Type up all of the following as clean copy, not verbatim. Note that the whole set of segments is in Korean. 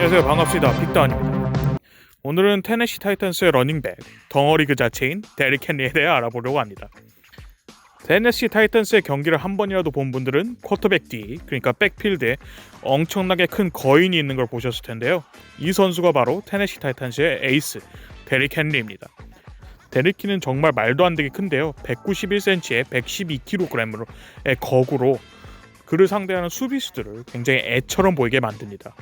안녕하세요. 반갑습니다. 빅다운입니다. 오늘은 테네시 타이탄스의 러닝백, 덩어리 그 자체인 데릭 헨리에 대해 알아보려고 합니다. 테네시 타이탄스의 경기를 한 번이라도 본 분들은 쿼터백 뒤, 그러니까 백필드에 엄청나게 큰 거인이 있는 걸 보셨을 텐데요. 이 선수가 바로 테네시 타이탄스의 에이스, 데릭 헨리입니다. 데릭 헨리는 정말 말도 안 되게 큰데요. 191cm에 112kg의 거구로 그를 상대하는 수비수들을 굉장히 애처럼 보이게 만듭니다.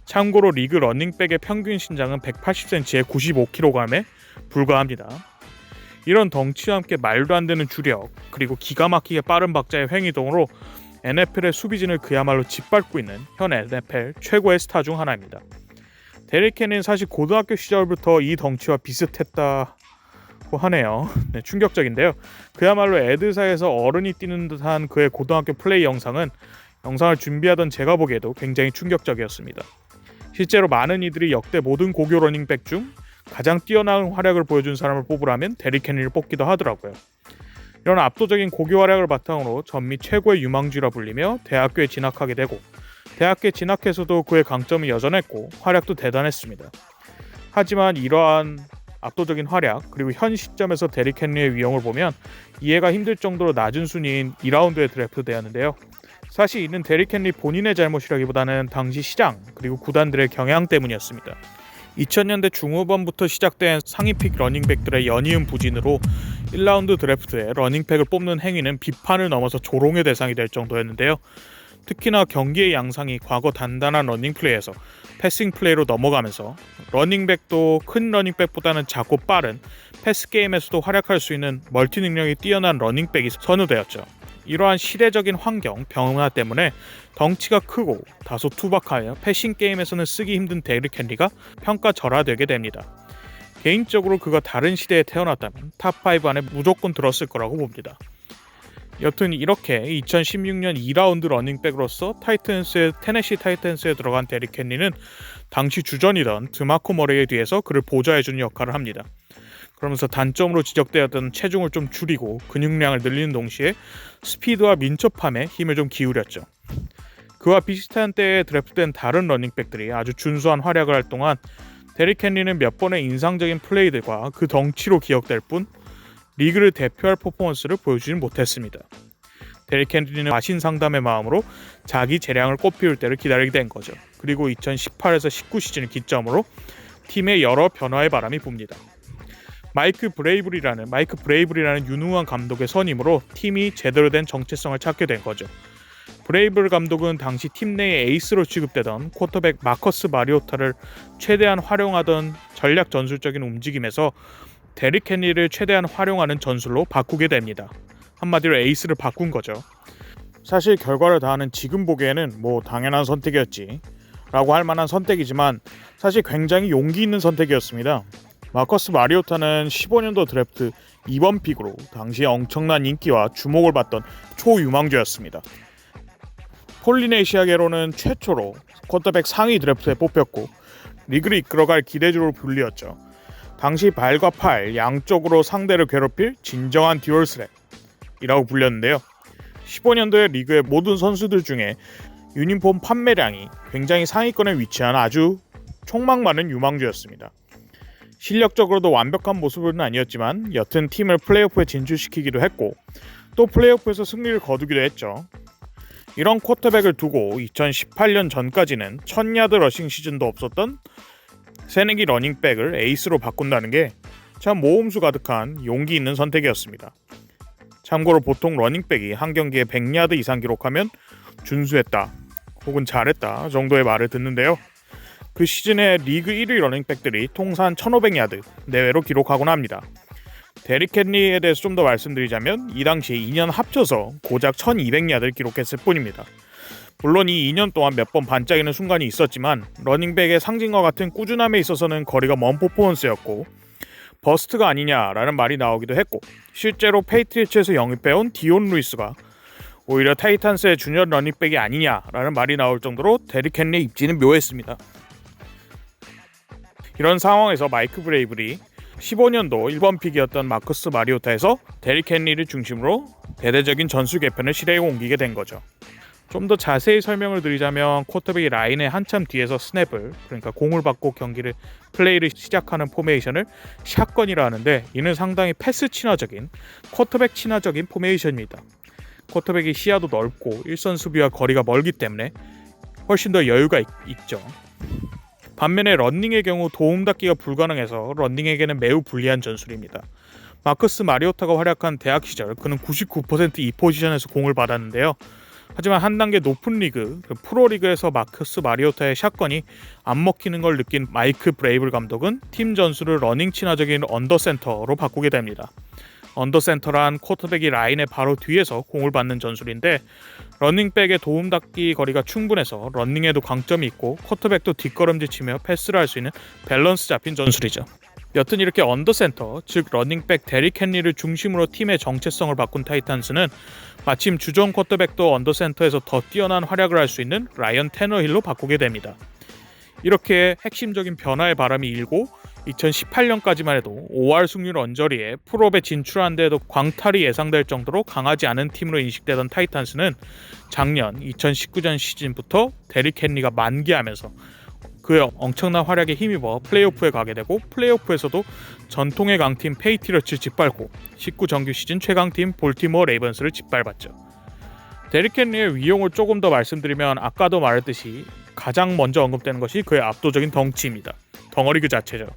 참고로 리그 러닝백의 평균 신장은 180cm에 95kg에 불과합니다. 이런 덩치와 함께 말도 안 되는 주력, 그리고 기가 막히게 빠른 박자의 횡이동으로 NFL의 수비진을 그야말로 짓밟고 있는 현 NFL 최고의 스타 중 하나입니다. 데릭 헨리는 사실 고등학교 시절부터 이 덩치와 비슷했다고 하네요. 네, 충격적인데요. 그야말로 애들사이에서 어른이 뛰는 듯한 그의 고등학교 플레이 영상을 준비하던 제가 보기에도 굉장히 충격적이었습니다. 실제로 많은 이들이 역대 모든 고교 러닝백 중 가장 뛰어난 활약을 보여준 사람을 뽑으라면 데릭 헨리를 뽑기도 하더라고요. 이런 압도적인 고교 활약을 바탕으로 전미 최고의 유망주라 불리며 대학교에 진학하게 되고, 대학교에 진학해서도 그의 강점은 여전했고 활약도 대단했습니다. 하지만 이러한 압도적인 활약, 그리고 현 시점에서 데릭 헨리의 위용을 보면 이해가 힘들 정도로 낮은 순위인 2라운드에 드래프트되었는데요. 사실 이는 데릭 헨리 본인의 잘못이라기보다는 당시 시장, 그리고 구단들의 경향 때문이었습니다. 2000년대 중후반부터 시작된 상위픽 러닝백들의 연이은 부진으로 1라운드 드래프트에 러닝백을 뽑는 행위는 비판을 넘어서 조롱의 대상이 될 정도였는데요. 특히나 경기의 양상이 과거 단단한 러닝플레이에서 패싱 플레이로 넘어가면서 러닝백도 큰 러닝백보다는 작고 빠른 패스 게임에서도 활약할 수 있는 멀티 능력이 뛰어난 러닝백이 선호되었죠. 이러한 시대적인 환경, 변화 때문에 덩치가 크고 다소 투박하여 패싱 게임에서는 쓰기 힘든 데릭 헨리가 평가절하되게 됩니다. 개인적으로 그가 다른 시대에 태어났다면 탑5 안에 무조건 들었을 거라고 봅니다. 여튼 이렇게 2016년 2라운드 러닝백으로서 테네시 타이탄스에 들어간 데릭 헨리는 당시 주전이던 드마코 머레이에 뒤에서 그를 보좌해주는 역할을 합니다. 그러면서 단점으로 지적되었던 체중을 좀 줄이고 근육량을 늘리는 동시에 스피드와 민첩함에 힘을 좀 기울였죠. 그와 비슷한 때에 드래프트된 다른 러닝백들이 아주 준수한 활약을 할 동안 데릭 헨리는 몇 번의 인상적인 플레이들과 그 덩치로 기억될 뿐 리그를 대표할 퍼포먼스를 보여주지 못했습니다. 데릭 헨리는 마신상담의 마음으로 자기 재량을 꽃피울 때를 기다리게 된 거죠. 그리고 2018에서 19 시즌을 기점으로 팀의 여러 변화의 바람이 붑니다. 마이크 브레이블이라는 유능한 감독의 선임으로 팀이 제대로 된 정체성을 찾게 된 거죠. 브레이블 감독은 당시 팀 내의 에이스로 취급되던 쿼터백 마커스 마리오타를 최대한 활용하던 전략 전술적인 움직임에서 데릭 헨리를 최대한 활용하는 전술로 바꾸게 됩니다. 한마디로 에이스를 바꾼 거죠. 사실 결과를 다하는 지금 보기에는 당연한 선택이었지 라고 할 만한 선택이지만 사실 굉장히 용기 있는 선택이었습니다. 마커스 마리오타는 15년도 드래프트 2번 픽으로 당시에 엄청난 인기와 주목을 받던 초유망주였습니다. 폴리네시아계로는 최초로 쿼터백 상위 드래프트에 뽑혔고 리그를 이끌어갈 기대주로 불리었죠. 당시 발과 팔 양쪽으로 상대를 괴롭힐 진정한 듀얼 스랩이라고 불렸는데요. 15년도에 리그의 모든 선수들 중에 유니폼 판매량이 굉장히 상위권에 위치한 아주 촉망 많은 유망주였습니다. 실력적으로도 완벽한 모습은 아니었지만 여튼 팀을 플레이오프에 진출시키기도 했고 또 플레이오프에서 승리를 거두기도 했죠. 이런 쿼터백을 두고 2018년 전까지는 1000야드 러싱 시즌도 없었던 새내기 러닝백을 에이스로 바꾼다는 게 참 모험수 가득한 용기 있는 선택이었습니다. 참고로 보통 러닝백이 한 경기에 100야드 이상 기록하면 준수했다 혹은 잘했다 정도의 말을 듣는데요. 그 시즌에 리그 1위 러닝백들이 통산 1500야드 내외로 기록하곤 합니다. 데릭 헨리에 대해서 좀 더 말씀드리자면 이 당시에 2년 합쳐서 고작 1200야드를 기록했을 뿐입니다. 물론 이 2년 동안 몇 번 반짝이는 순간이 있었지만 러닝백의 상징과 같은 꾸준함에 있어서는 거리가 먼 퍼포먼스였고 버스트가 아니냐라는 말이 나오기도 했고 실제로 페이트리츠에서 영입해온 디온 루이스가 오히려 타이탄스의 주니어 러닝백이 아니냐라는 말이 나올 정도로 데릭 헨리의 입지는 묘했습니다. 이런 상황에서 마이크 브레이블이 15년도 1번 픽이었던 마커스 마리오타에서 데릭 헨리를 중심으로 대대적인 전술 개편을 실행에 옮기게 된 거죠. 좀 더 자세히 설명을 드리자면 쿼터백이 라인의 한참 뒤에서 스냅을, 그러니까 공을 받고 경기를 플레이를 시작하는 포메이션을 샷건이라 하는데, 이는 상당히 패스 친화적인, 쿼터백 친화적인 포메이션입니다. 쿼터백이 시야도 넓고 일선 수비와 거리가 멀기 때문에 훨씬 더 여유가 있죠. 반면에 런닝의 경우 도움닫기가 불가능해서 런닝에게는 매우 불리한 전술입니다. 마커스 마리오타가 활약한 대학 시절 그는 99% 이 포지션에서 공을 받았는데요. 하지만 한 단계 높은 리그, 프로리그에서 마커스 마리오타의 샷건이 안 먹히는 걸 느낀 마이크 브레이블 감독은 팀 전술을 러닝 친화적인 언더센터로 바꾸게 됩니다. 언더센터란 쿼터백이 라인의 바로 뒤에서 공을 받는 전술인데, 러닝백의 도움닫기 거리가 충분해서 러닝에도 강점이 있고 쿼터백도 뒷걸음질치며 패스를 할 수 있는 밸런스 잡힌 전술이죠. 여튼 이렇게 언더센터, 즉 러닝백 데릭 헨리를 중심으로 팀의 정체성을 바꾼 타이탄스는 마침 주전 쿼터백도 언더센터에서 더 뛰어난 활약을 할 수 있는 라이언 테너힐로 바꾸게 됩니다. 이렇게 핵심적인 변화의 바람이 일고 2018년까지만 해도 5할 승률 언저리에 풀업에 진출한 데에도 광탈이 예상될 정도로 강하지 않은 팀으로 인식되던 타이탄스는 작년 2019년 시즌부터 데릭 헨리가 만기하면서 그의 엄청난 활약에 힘입어 플레이오프에 가게 되고, 플레이오프에서도 전통의 강팀 페이트리어츠를 짓밟고 19정규 시즌 최강팀 볼티모어 레이번스를 짓밟았죠. 데릭 헨리의 위용을 조금 더 말씀드리면, 아까도 말했듯이 가장 먼저 언급되는 것이 그의 압도적인 덩치입니다. 덩어리 그 자체죠.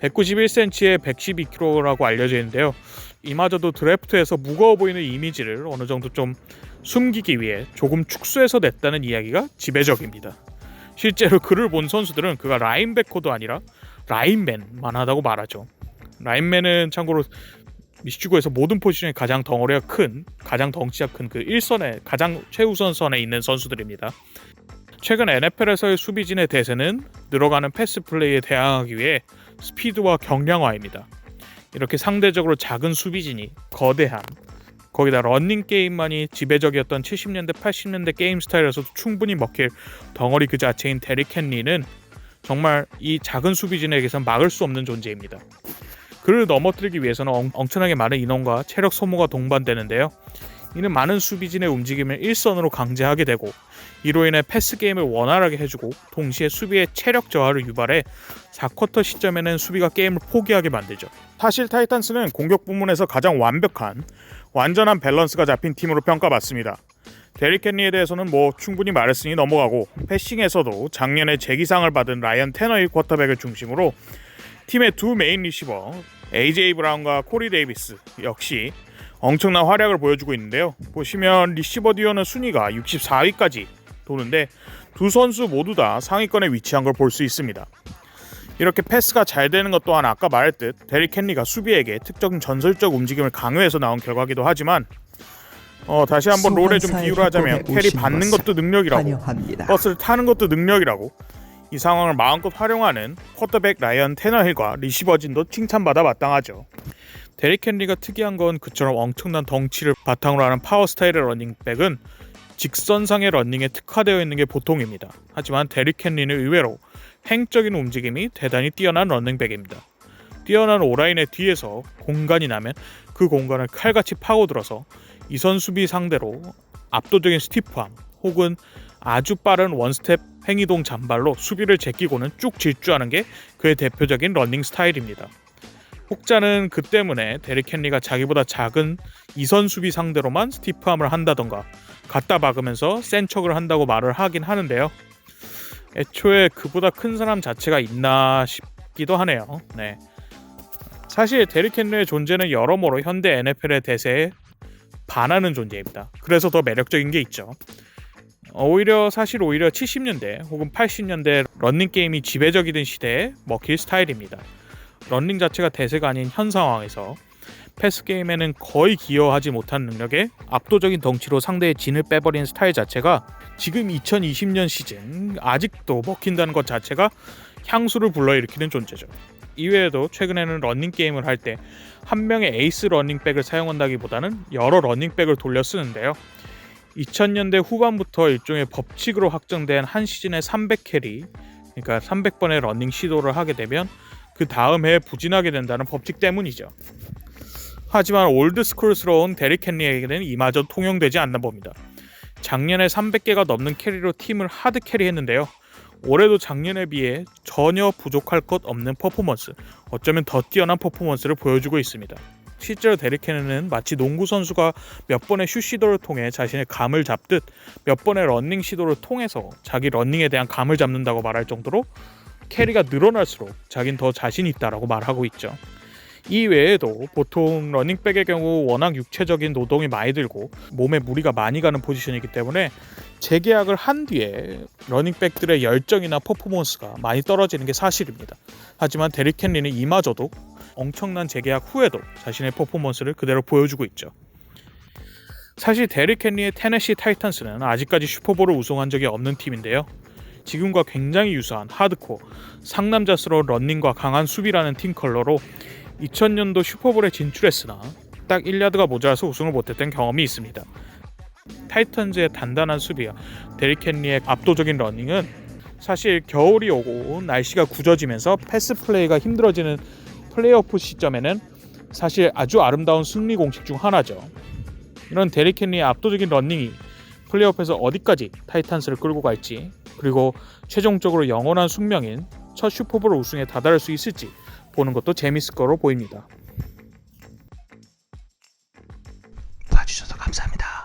191cm에 112kg라고 알려져 있는데요. 이마저도 드래프트에서 무거워 보이는 이미지를 어느 정도 좀 숨기기 위해 조금 축소해서 냈다는 이야기가 지배적입니다. 실제로 그를 본 선수들은 그가 라인백커도 아니라 라인맨만 하다고 말하죠. 라인맨은 참고로 미식축구에서 모든 포지션에 가장 덩어리가 큰, 가장 덩치가 큰 그 1선에 가장 최우선선에 있는 선수들입니다. 최근 NFL에서의 수비진의 대세는 늘어가는 패스 플레이에 대항하기 위해 스피드와 경량화입니다. 이렇게 상대적으로 작은 수비진이 거대한, 거기다 러닝 게임만이 지배적이었던 70년대 80년대 게임 스타일에서도 충분히 먹힐 덩어리 그 자체인 데릭 헨리는 정말 이 작은 수비진에게선 막을 수 없는 존재입니다. 그를 넘어뜨리기 위해서는 엄청나게 많은 인원과 체력 소모가 동반되는데요. 이는 많은 수비진의 움직임을 일선으로 강제하게 되고, 이로 인해 패스 게임을 원활하게 해주고 동시에 수비의 체력 저하를 유발해 4쿼터 시점에는 수비가 게임을 포기하게 만들죠. 사실 타이탄스는 공격 부문에서 가장 완전한 밸런스가 잡힌 팀으로 평가받습니다. 데릭 헨리에 대해서는 충분히 말했으니 넘어가고, 패싱에서도 작년에 재기상을 받은 라이언 테너힐 쿼터백을 중심으로 팀의 두 메인 리시버 AJ 브라운과 코리 데이비스 역시 엄청난 활약을 보여주고 있는데요. 보시면 리시버 듀오는 순위가 64위까지 도는데 두 선수 모두 다 상위권에 위치한 걸 볼 수 있습니다. 이렇게 패스가 잘 되는 것 또한 아까 말했듯 데릭 헨리가 수비에게 특정 전술적 움직임을 강요해서 나온 결과이기도 하지만, 다시 한번 롤에 좀 비유를 하자면 캐리 받는 것도 능력이라고, 환영합니다. 버스를 타는 것도 능력이라고, 이 상황을 마음껏 활용하는 쿼터백 라이언 테너힐과 리시버진도 칭찬받아 마땅하죠. 데릭 헨리가 특이한 건 그처럼 엄청난 덩치를 바탕으로 하는 파워 스타일의 러닝백은 직선상의 러닝에 특화되어 있는 게 보통입니다. 하지만 데릭 헨리는 의외로 횡적인 움직임이 대단히 뛰어난 러닝백입니다. 뛰어난 오라인의 뒤에서 공간이 나면 그 공간을 칼같이 파고들어서 이선 수비 상대로 압도적인 스티프함 혹은 아주 빠른 원스텝 횡이동 잔발로 수비를 제끼고는 쭉 질주하는 게 그의 대표적인 러닝 스타일입니다. 혹자는 그 때문에 데릭 헨리가 자기보다 작은 이선 수비 상대로만 스티프함을 한다던가 갖다 박으면서 센 척을 한다고 말을 하긴 하는데요. 애초에 그보다 큰 사람 자체가 있나 싶기도 하네요. 네. 사실 데릭 헨리의 존재는 여러모로 현대 NFL의 대세에 반하는 존재입니다. 그래서 더 매력적인 게 있죠. 오히려 70년대 혹은 80년대 런닝 게임이 지배적이던 시대에 먹힐 스타일입니다. 런닝 자체가 대세가 아닌 현 상황에서 패스 게임에는 거의 기여하지 못한 능력에 압도적인 덩치로 상대의 진을 빼버리는 스타일 자체가 지금 2020년 시즌 아직도 먹힌다는 것 자체가 향수를 불러일으키는 존재죠. 이외에도 최근에는 러닝 게임을 할 때 한 명의 에이스 러닝백을 사용한다기보다는 여러 러닝백을 돌려 쓰는데요. 2000년대 후반부터 일종의 법칙으로 확정된 한 시즌에 300캐리, 그러니까 300번의 러닝 시도를 하게 되면 그 다음 해에 부진하게 된다는 법칙 때문이죠. 하지만 올드스쿨스러운 데릭 헨리에게는 이마저 통용되지 않나 봅니다. 작년에 300개가 넘는 캐리로 팀을 하드 캐리했는데요. 올해도 작년에 비해 전혀 부족할 것 없는 퍼포먼스, 어쩌면 더 뛰어난 퍼포먼스를 보여주고 있습니다. 실제로 데릭 헨리는 마치 농구 선수가 몇 번의 슛 시도를 통해 자신의 감을 잡듯 몇 번의 러닝 시도를 통해서 자기 러닝에 대한 감을 잡는다고 말할 정도로 캐리가 늘어날수록 자긴 더 자신 있다라고 말하고 있죠. 이 외에도 보통 러닝백의 경우 워낙 육체적인 노동이 많이 들고 몸에 무리가 많이 가는 포지션이기 때문에 재계약을 한 뒤에 러닝백들의 열정이나 퍼포먼스가 많이 떨어지는 게 사실입니다. 하지만 데릭 헨리는 이마저도 엄청난 재계약 후에도 자신의 퍼포먼스를 그대로 보여주고 있죠. 사실 데릭 헨리의 테네시 타이탄스는 아직까지 슈퍼볼을 우승한 적이 없는 팀인데요. 지금과 굉장히 유사한 하드코어, 상남자스러운 러닝과 강한 수비라는 팀 컬러로 2000년도 슈퍼볼에 진출했으나 딱 1야드가 모자라서 우승을 못했던 경험이 있습니다. 타이탄즈의 단단한 수비와 데릭 헨리의 압도적인 러닝은 사실 겨울이 오고 날씨가 굳어지면서 패스 플레이가 힘들어지는 플레이오프 시점에는 사실 아주 아름다운 승리 공식 중 하나죠. 이런 데릭 헨리의 압도적인 러닝이 플레이오프에서 어디까지 타이탄스를 끌고 갈지, 그리고 최종적으로 영원한 숙명인 첫 슈퍼볼 우승에 다다를 수 있을지 보는 것도 재밌을 거로 보입니다. 봐주셔서 감사합니다.